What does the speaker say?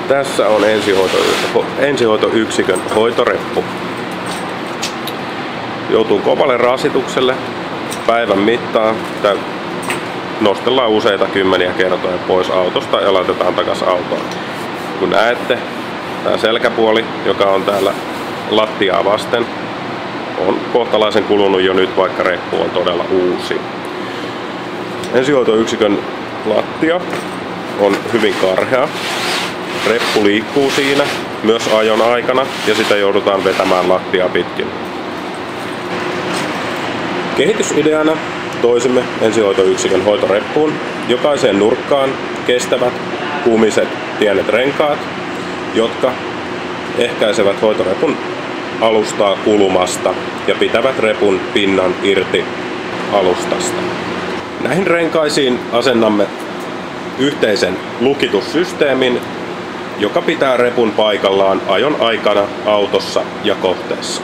Tässä on ensihoitoyksikön hoitoreppu. Joutuu kovalle rasitukselle päivän mittaan. Nostellaan useita kymmeniä kertoja pois autosta ja laitetaan takaisin autoon. Kun näette, tämä selkäpuoli, joka on täällä lattiaa vasten, on kohtalaisen kulunut jo nyt, vaikka reppu on todella uusi. Ensihoitoyksikön lattia on hyvin karhea. Reppu liikkuu siinä myös ajon aikana ja sitä joudutaan vetämään lattiaa pitkin. Kehitysideana toisimme ensihoitoyksikön hoitoreppuun jokaiseen nurkkaan kestävät kuumiset pienet renkaat, jotka ehkäisevät hoitorepun alustaa kulumasta ja pitävät repun pinnan irti alustasta. Näihin renkaisiin asennamme yhteisen lukitussysteemin, joka pitää repun paikallaan ajon aikana autossa ja kohteessa.